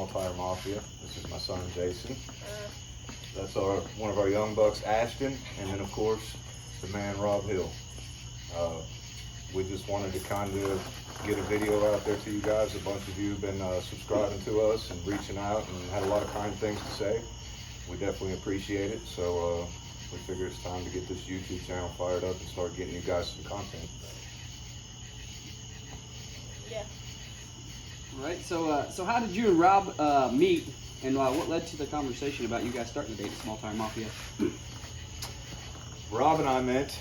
Small Tire Mafia. This is my son Jason. That's one of our young bucks, Ashton, and then of course the man Rob Hill. We just wanted to kind of get a video out there to you guys. A bunch of you have been subscribing to us and reaching out and had a lot of kind things to say. We definitely appreciate it. So we figure it's time to get this YouTube channel fired up and start getting you guys some content. Yeah. All right. So how did you and Rob meet, and what led to the conversation about you guys starting to date the Small Tire Mafia? Rob and I met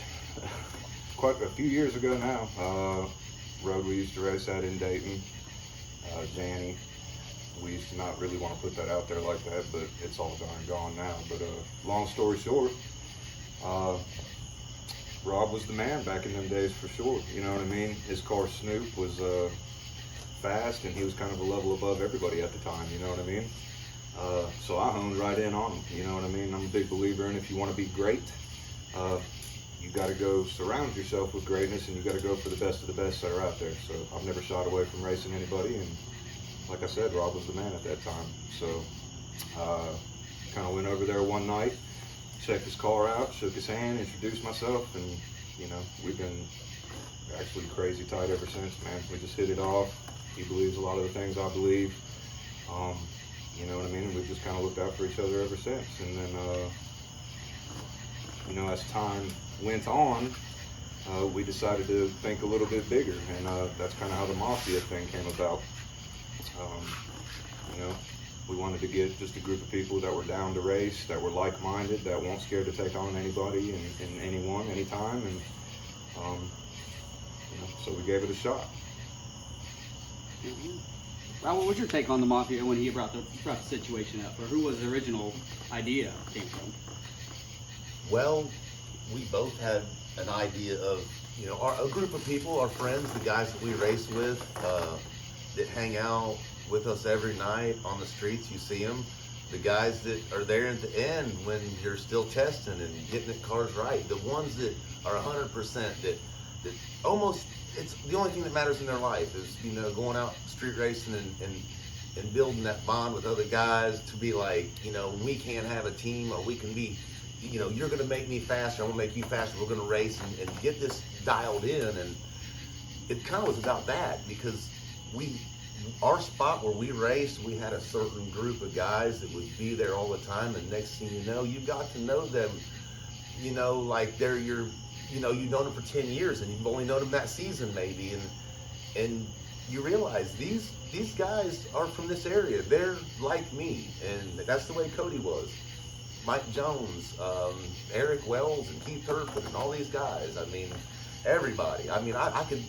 quite a few years ago now. Road we used to race at in Dayton, Zanny. We used to not really want to put that out there like that, but it's all gone now. But long story short, Rob was the man back in them days for sure. You know what I mean? His car Snoop was fast, and he was kind of a level above everybody at the time. You know what I mean? So I honed right in on him. You know what I mean? I'm a big believer in if you want to be great, you got to go surround yourself with greatness, and you got to go for the best of the best that are out there. So I've never shied away from racing anybody, and like I said, Rob was the man at that time. So kind of went over there one night, checked his car out, shook his hand, introduced myself, and you know, we've been actually crazy tight ever since, man. We just hit it off. He believes a lot of the things I believe. You know what I mean? And we've just kind of looked out for each other ever since. And then, you know, as time went on, we decided to think a little bit bigger, and that's kind of how the Mafia thing came about. You know, we wanted to get just a group of people that were down to race, that were like-minded, that weren't scared to take on anybody and anyone, anytime, and you know, so we gave it a shot. Rob, what was your take on the Mafia when he brought the situation up, or who was the original idea came from? Well, we both had an idea of, you know, a group of people, our friends, the guys that we race with, that hang out with us every night on the streets. You see them, the guys that are there at the end when you're still testing and getting the cars right, the ones that are 100%, that almost, it's the only thing that matters in their life is, you know, going out street racing and building that bond with other guys to be like, you know, we can't have a team, or we can be, you know, you're going to make me faster, I'm going to make you faster, we're going to race and get this dialed in. And it kind of was about that, because our spot where we raced, we had a certain group of guys that would be there all the time, and next thing you know, you got to know them, you know, like they're your, you know, you've known them for 10 years and you've only known them that season maybe, and you realize these guys are from this area, they're like me, and that's the way Cody was. Mike Jones, Eric Wells, and Keith Turpin, and all these guys. I mean, everybody. I mean, I could,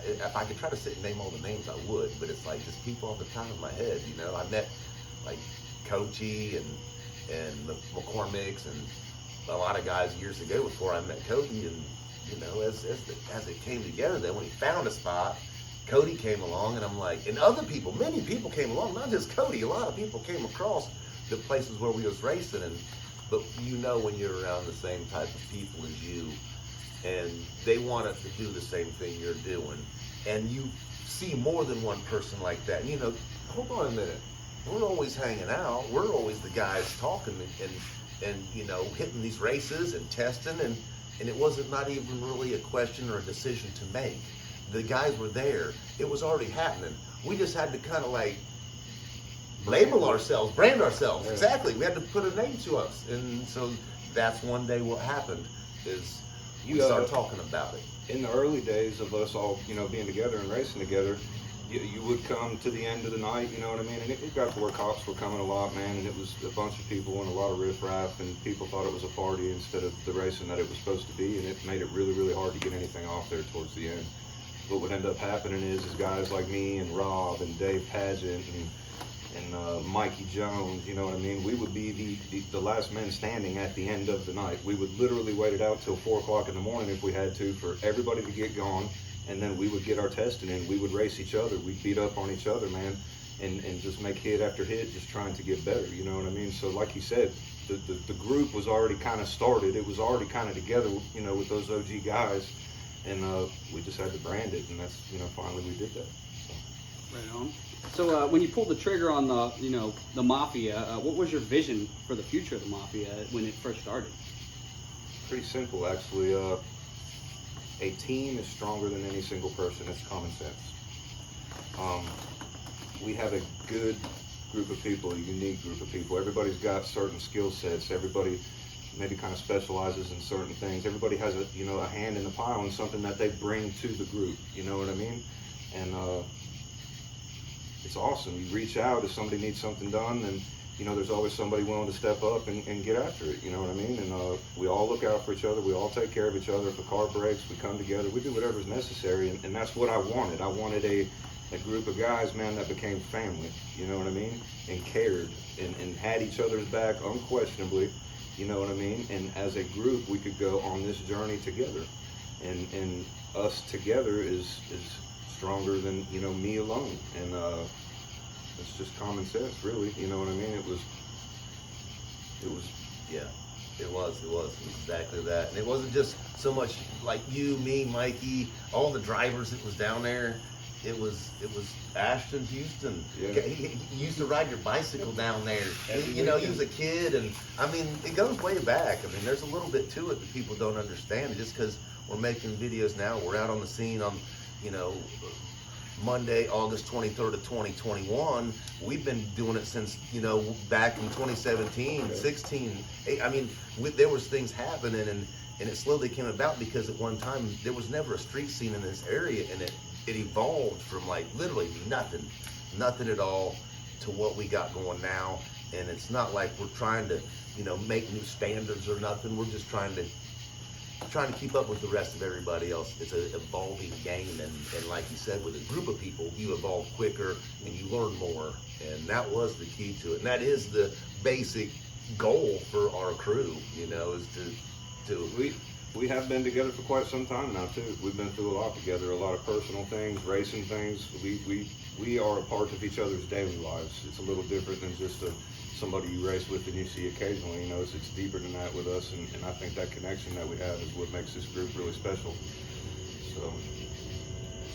if I could try to sit and name all the names, I would. But it's like just people off the top of my head. You know, I met like Coachy and McCormick's and a lot of guys years ago before I met Cody. And you know, as it came together, then when he found a spot, Cody came along, and I'm like, and other people, many people came along, not just Cody. A lot of people came across the places where we was racing, but you know, when you're around the same type of people as you, and they want us to do the same thing you're doing, and you see more than one person like that, and you know, hold on a minute, we're always hanging out, we're always the guys talking and you know, hitting these races and testing, and it wasn't not even really a question or a decision to make. The guys were there, it was already happening. We just had to kind of like label ourselves, brand ourselves. Yeah. Exactly. We had to put a name to us. And so that's one day what happened is we started talking about it. In the early days of us all, you know, being together and racing together, you would come to the end of the night, you know what I mean? And it got to where cops were coming a lot, man, and it was a bunch of people and a lot of riffraff, and people thought it was a party instead of the racing that it was supposed to be, and it made it really, really hard to get anything off there towards the end. What would end up happening is guys like me and Rob and Dave Pageant and Mikey Jones, you know what I mean? We would be the last men standing at the end of the night. We would literally wait it out till 4 o'clock in the morning if we had to for everybody to get gone, and then we would get our testing in. We would race each other. We'd beat up on each other, man, and just make hit after hit, just trying to get better, you know what I mean? So like you said, the group was already kind of started. It was already kind of together, you know, with those OG guys, and we just had to brand it, and that's, you know, finally we did that. So. Right on. So when you pulled the trigger on the Mafia, what was your vision for the future of the Mafia when it first started? Pretty simple, actually. A team is stronger than any single person. It's common sense. We have a good group of people, a unique group of people. Everybody's got certain skill sets. Everybody maybe kind of specializes in certain things. Everybody has a hand in the pile and something that they bring to the group. You know what I mean? And it's awesome. You reach out if somebody needs something done, and there's always somebody willing to step up and get after it. You know what I mean? And we all look out for each other. We all take care of each other. If a car breaks, we come together. We do whatever's necessary, and that's what I wanted. I wanted a group of guys, man, that became family. You know what I mean? And cared and had each other's back unquestionably. You know what I mean? And as a group, we could go on this journey together. And us together is stronger than me alone. And it's just common sense, really. You know what I mean? It was. Yeah, it was exactly that. And it wasn't just so much like you, me, Mikey, all the drivers that was down there. It was Ashton Houston. Yeah. He used to ride your bicycle down there. Every He was a kid, and I mean, it goes way back. I mean, there's a little bit to it that people don't understand. Just because we're making videos now, we're out on the scene on, Monday, August 23rd of 2021. We've been doing it since, back in 2017, 16. I mean, there was things happening, and it slowly came about because at one time there was never a street scene in this area, and it evolved from like literally nothing at all to what we got going now. And it's not like we're trying to, make new standards or nothing. We're just trying to keep up with the rest of everybody else. It's an evolving game, and like you said, with a group of people, you evolve quicker and you learn more, and that was the key to it. And that is the basic goal for our crew, is to We have been together for quite some time now too. We've been through a lot together, a lot of personal things, racing things. We are a part of each other's daily lives. It's a little different than just somebody you race with and you see occasionally. It's deeper than that with us, and I think that connection that we have is what makes this group really special.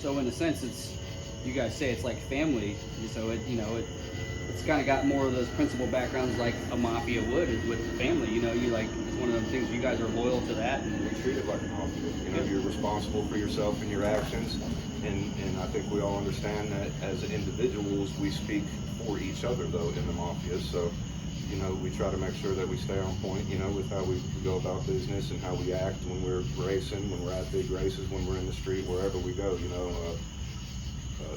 So in a sense, you guys say it's like family. So it's kind of got more of those principal backgrounds like a Mafia would with the family. It's one of those things. You guys are loyal to that. And we treat it like a mafia. You're responsible for yourself and your actions, and I think we all understand that as individuals we speak for each other though in the mafia. So we try to make sure that we stay on point, with how we go about business and how we act when we're racing, when we're at big races, when we're in the street, wherever we go.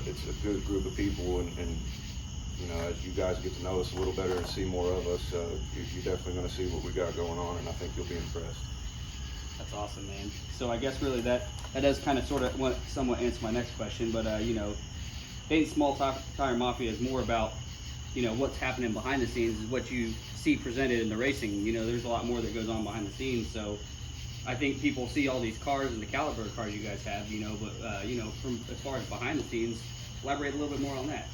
It's a good group of people, and as you guys get to know us a little better and see more of us, you're definitely going to see what we got going on, and I think you'll be impressed. That's awesome, man. So I guess really that does kind of sort of somewhat answer my next question, but Dayton Small Tire Mafia is more about what's happening behind the scenes, is what you see presented in the racing. There's a lot more that goes on behind the scenes. So I think people see all these cars and the caliber of cars you guys have, but from as far as behind the scenes, elaborate a little bit more on that.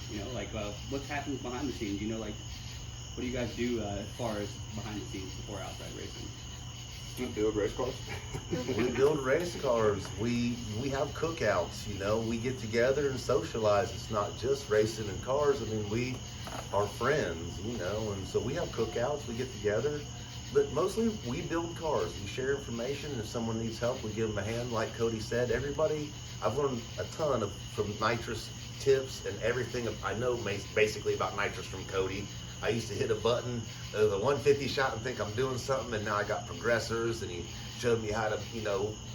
What happens behind the scenes? What do you guys do as far as behind the scenes before outside racing? Build race cars. We build race cars. We have cookouts. We get together and socialize. It's not just racing in cars. I mean, we are friends. And so we have cookouts. We get together, but mostly we build cars. We share information. If someone needs help, we give them a hand. Like Cody said, I've learned a ton from nitrous tips and everything I know basically about nitrous from Cody. I used to hit a button, the 150 shot, and think I'm doing something, and now I got progressors, and he showed me how to,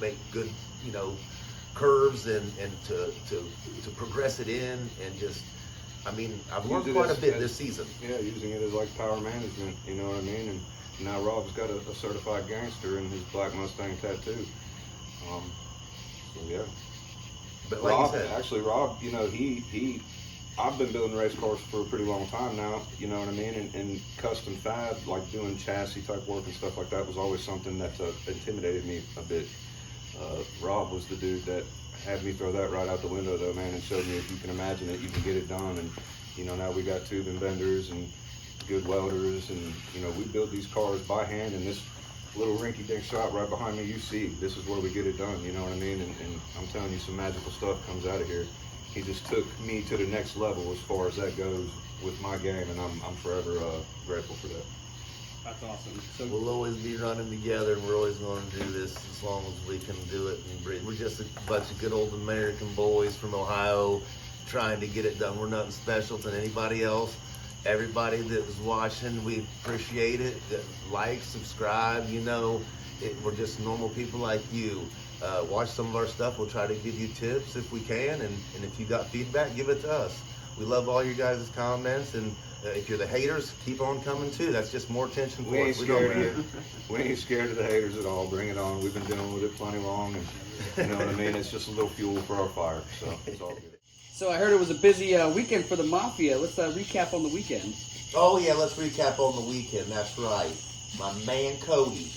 make good, curves and to progress it in, and just, I've learned quite a bit this season. Yeah, using it as like power management, you know what I mean? And now Rob's got a certified gangster in his black Mustang tattoo. So yeah. But like Rob, you said, actually, Rob, I've been building race cars for a pretty long time now, you know what I mean? And custom fab, like doing chassis type work and stuff like that, was always something that intimidated me a bit. Rob was the dude that had me throw that right out the window though, man, and showed me if you can imagine it, you can get it done. And, now we got tubing vendors and good welders, and, we build these cars by hand in this little rinky-dink shop right behind me. You see, this is where we get it done, you know what I mean? And I'm telling you, some magical stuff comes out of here. he just took me to the next level as far as that goes with my game, and I'm forever grateful for that. That's awesome. So We'll always be running together, and we're always going to do this as long as we can do it. And we're just a bunch of good old American boys from Ohio trying to get it done. We're nothing special than anybody else. Everybody that was watching, we appreciate it. Like, subscribe, we're just normal people like you. Watch some of our stuff. We'll try to give you tips if we can, and if you got feedback, give it to us. We love all your guys' comments, and if you're the haters, keep on coming too. That's just more attention We for ain't us. We don't scared of mind. you. We ain't scared of the haters at all. Bring it on. We've been dealing with it plenty long, and you know what I mean. It's just a little fuel for our fire, so it's all good. So I heard it was a busy weekend for the Mafia. Let's recap on the weekend. Oh yeah, let's recap on the weekend. That's right. My man Cody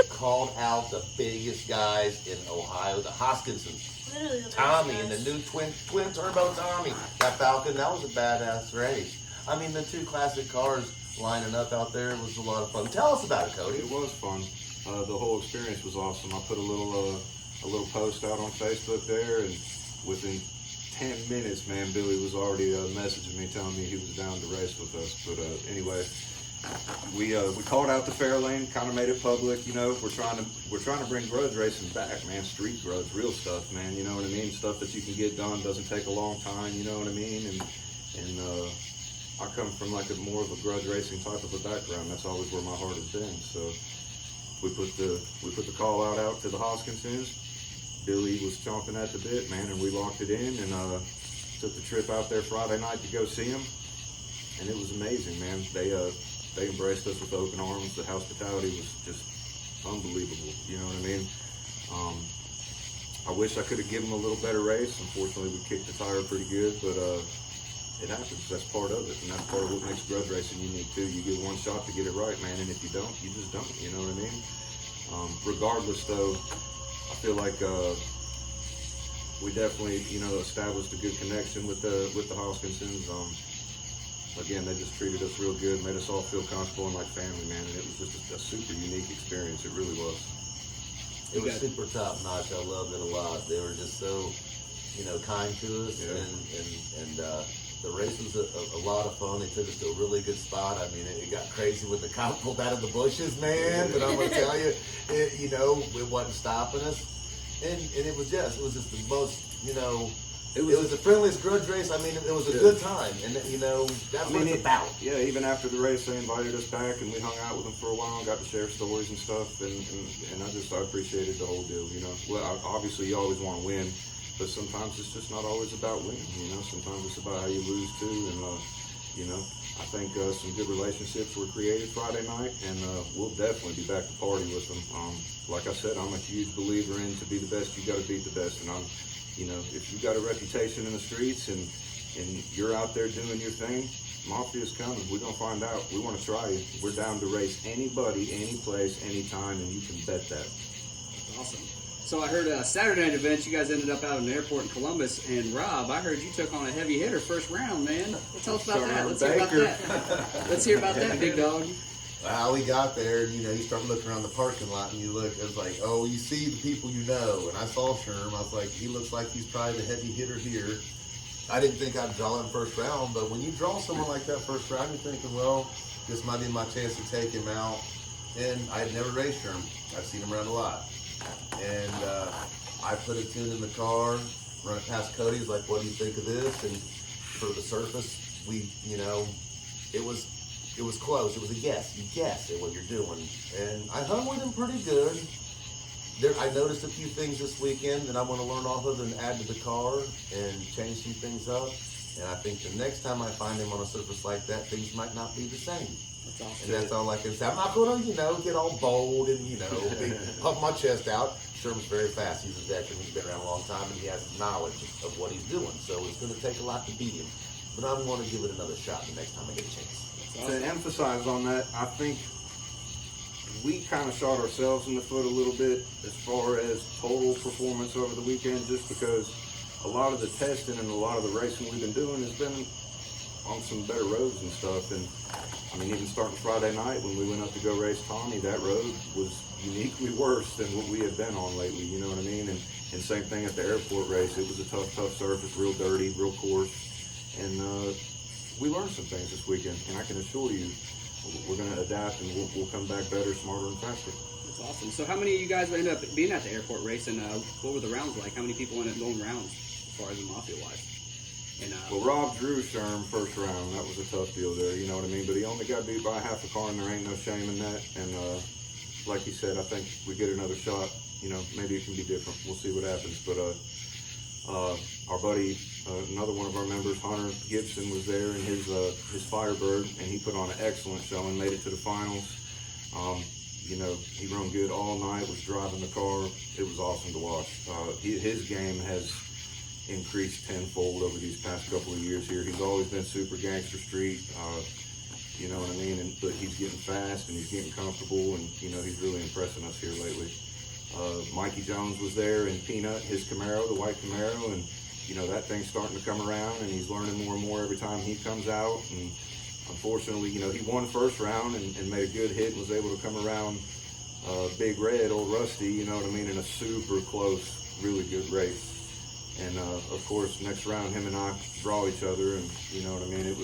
called out the biggest guys in Ohio, the Hoskinsons. Literally the Tommy best and the guys. new twin turbo Tommy. That Falcon, that was a badass race. I mean, the two classic cars lining up out there was a lot of fun. Tell us about it, Cody. It was fun. The whole experience was awesome. I put a little post out on Facebook there, and within 10 minutes, man, Billy was already messaging me telling me he was down to race with us. But anyway, we called out the Fairlane, kind of made it public. We're trying to bring grudge racing back, man. Street grudge, real stuff, man. You know what I mean? Stuff that you can get done, doesn't take a long time. You know what I mean? And I come from like more of a grudge racing type of a background. That's always where my heart has been. So we put the call out to the Hoskinsons. Billy was chomping at the bit, man, and we locked it in and took the trip out there Friday night to go see him. And it was amazing, man. They embraced us with open arms. The hospitality was just unbelievable. You know what I mean? I wish I could have given them a little better race. Unfortunately, we kicked the tire pretty good, but it happens. That's part of it, and that's part of what makes grudge racing unique too. You get one shot to get it right, man, and if you don't, you just don't. You know what I mean? Regardless, though, I feel like we definitely, established a good connection with the Hoskinsons. Again, they just treated us real good, made us all feel comfortable and like family, man, and it was just a super unique experience. It really was. It was super top notch. I loved it a lot. They were just so, kind to us, Yeah. and the race was a lot of fun. They took us to a really good spot. I mean, it got crazy when the cop pulled out of the bushes, man. But I'm gonna tell you, it wasn't stopping us, and it was just the most, It was the friendliest grudge race. I mean, it was a good time, and that's what it's about. Yeah, even after the race, they invited us back, and we hung out with them for a while, and got to share stories and stuff, and I appreciated the whole deal. Well, obviously you always want to win, but sometimes it's just not always about winning. Sometimes it's about how you lose too, and I think some good relationships were created Friday night, and we'll definitely be back to party with them. Like I said, I'm a huge believer in to be the best, you got to beat the best, and if you got a reputation in the streets and you're out there doing your thing, Mafia's coming. We're gonna find out. We want to try you. We're down to race anybody, any place, anytime, and you can bet that. That's awesome. So I heard Saturday night events, you guys ended up out in the airport in Columbus, and Rob, I heard you took on a heavy hitter first round, man. Tell us about that. Let's hear about that. Let's hear about that, big dog. Well, we got there, and, you start looking around the parking lot, and you look, it was like, oh, you see the people you know. And I saw Sherm. I was like, he looks like he's probably the heavy hitter here. I didn't think I'd draw him first round, but when you draw someone like that first round, you're thinking, well, this might be my chance to take him out. And I had never raced Sherm. I've seen him around a lot. And I put a tune in the car, run it past Cody. He's like, what do you think of this? And for the surface, it was close. It was a guess. You guess at what you're doing. And I hung with him pretty good. I noticed a few things this weekend that I want to learn off of and add to the car and change some things up. And I think the next time I find him on a surface like that, things might not be the same. That's awesome. And that's all I can say. I'm not going to, get all bold and, puff my chest out. Sherman's very fast. He's a veteran. He's been around a long time, and he has knowledge of what he's doing. So it's going to take a lot to beat him. But I'm going to give it another shot the next time I get a chance. To emphasize on that, I think we kind of shot ourselves in the foot a little bit as far as total performance over the weekend, just because a lot of the testing and a lot of the racing we've been doing has been on some better roads and stuff. And I mean, even starting Friday night when we went up to go race Tommy, that road was uniquely worse than what we had been on lately, you know what I mean? And same thing at the airport race. It was a tough surface, real dirty, real coarse. And we learned some things this weekend, and I can assure you, we're going to adapt and we'll come back better, smarter, and faster. That's awesome. So how many of you guys ended up being at the airport race, and what were the rounds like? How many people ended up going rounds as far as the Mafia-wise? And, Well, Rob drew Sherm first round. That was a tough deal there, you know what I mean? But he only got beat by half a car, and there ain't no shame in that. And like you said, I think we get another shot. You know, maybe it can be different. We'll see what happens. But our buddy, another one of our members, Hunter Gibson, was there in his Firebird, and he put on an excellent showing, made it to the finals. You know, he run good all night, was driving the car. It was awesome to watch. His game has increased tenfold over these past couple of years here. He's always been super gangster street, you know what I mean? But he's getting fast and he's getting comfortable, and you know, he's really impressing us here lately. Mikey Jones was there in Peanut, his Camaro, the white Camaro, and you know, that thing's starting to come around, and he's learning more and more every time he comes out. And unfortunately, you know, he won first round and made a good hit and was able to come around Big Red, old Rusty, you know what I mean, in a super close, really good race. And of course, next round, him and I draw each other, and you know what I mean. It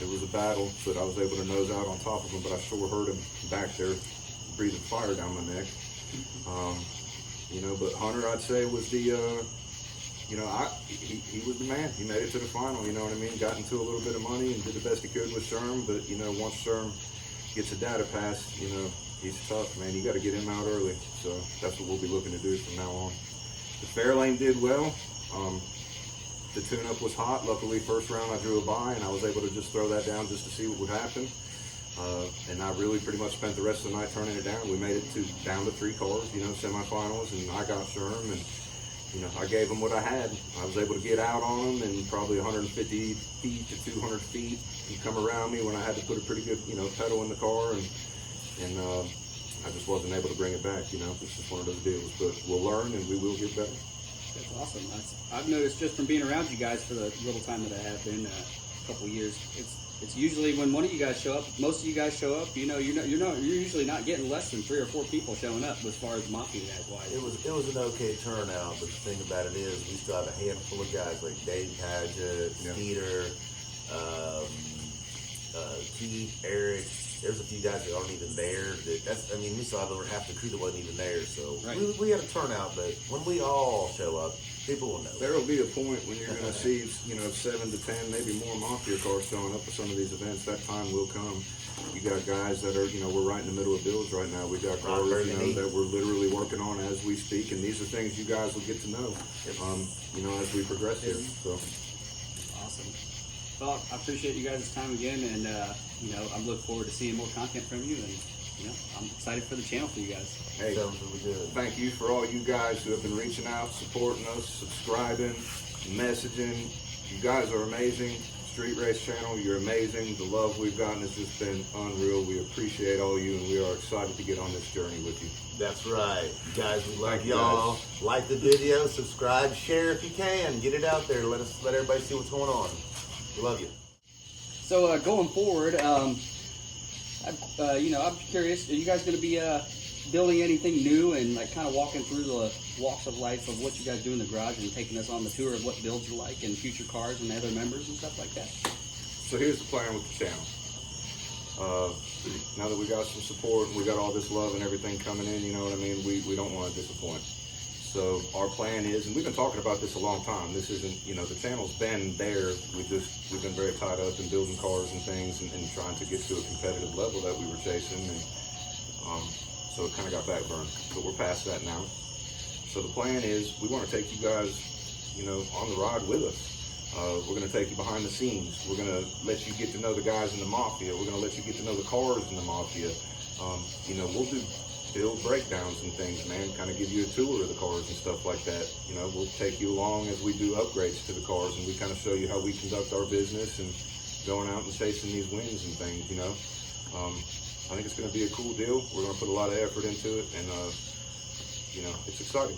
was a battle, but I was able to nose out on top of him. But I sure heard him back there breathing fire down my neck. You know, but Hunter, I'd say, was the you know, he was the man. He made it to the final. You know what I mean. Got into a little bit of money and did the best he could with Sherm. But you know, once Sherm gets a data pass, you know, he's tough, man. You got to get him out early. So that's what we'll be looking to do from now on. The Fairlane did well. The tune-up was hot. Luckily, first round I drew a bye, and I was able to just throw that down just to see what would happen. And I really pretty much spent the rest of the night turning it down. We made it down to 3 cars, you know, semifinals, and I got Sherm, and you know, I gave him what I had. I was able to get out on him, and probably 150 feet to 200 feet. He come around me when I had to put a pretty good, you know, pedal in the car, and I just wasn't able to bring it back, you know. It's just one of those deals. But we'll learn, and we will get better. That's awesome. I've noticed just from being around you guys for the little time that I have been, a couple years, it's usually when one of you guys show up, most of you guys show up, you know, you're usually not getting less than 3 or 4 people showing up as far as Mafia guys wise. It was an okay turnout, but the thing about it is we still have a handful of guys like Dave Padgett, Skeeter, Keith, Eric. There's a few guys that aren't even there. I mean, we still have over half the crew that wasn't even there. So right. we had a turnout, but when we all show up, people will know. There will be a point when you're going to see, you know, 7 to 10, maybe more Mafia cars showing up for some of these events. That time will come. You got guys that are, you know, we're right in the middle of builds right now. We got cars, you know, that we're literally working on as we speak, and these are things you guys will get to know, you know, as we progress here. So. Awesome. Well, I appreciate you guys' time again, and you know, I'm looking forward to seeing more content from you, and you know, I'm excited for the channel for you guys. Hey, Sounds really good. thank you for all you guys who have been reaching out, supporting us, subscribing, messaging. You guys are amazing. Street Race Channel, you're amazing. The love we've gotten has just been unreal. We appreciate all you, and we are excited to get on this journey with you. That's right. Guys, we love Thank you, y'all. guys. Like the video, subscribe, share if you can. Get it out there. Let everybody see what's going on. We love you. So going forward, you know, I'm curious, are you guys going to be building anything new and like kind of walking through the walks of life of what you guys do in the garage and taking us on the tour of what builds are like and future cars and other members and stuff like that? So here's the plan with the channel. Now that we got some support and we got all this love and everything coming in, you know what I mean, we don't want to disappoint. So our plan is, and we've been talking about this a long time, this isn't, you know, the channel's been there, we've been very tied up in building cars and things and trying to get to a competitive level that we were chasing, and so it kind of got backburned, but we're past that now. So the plan is, we want to take you guys, you know, on the ride with us. We're going to take you behind the scenes. We're going to let you get to know the guys in the Mafia. We're going to let you get to know the cars in the Mafia. You know, we'll do build breakdowns and things, man, kind of give you a tour of the cars and stuff like that. You know, we'll take you along as we do upgrades to the cars, and we kind of show you how we conduct our business and going out and chasing these wins and things, you know. I think it's going to be a cool deal. We're going to put a lot of effort into it, and, you know, it's exciting.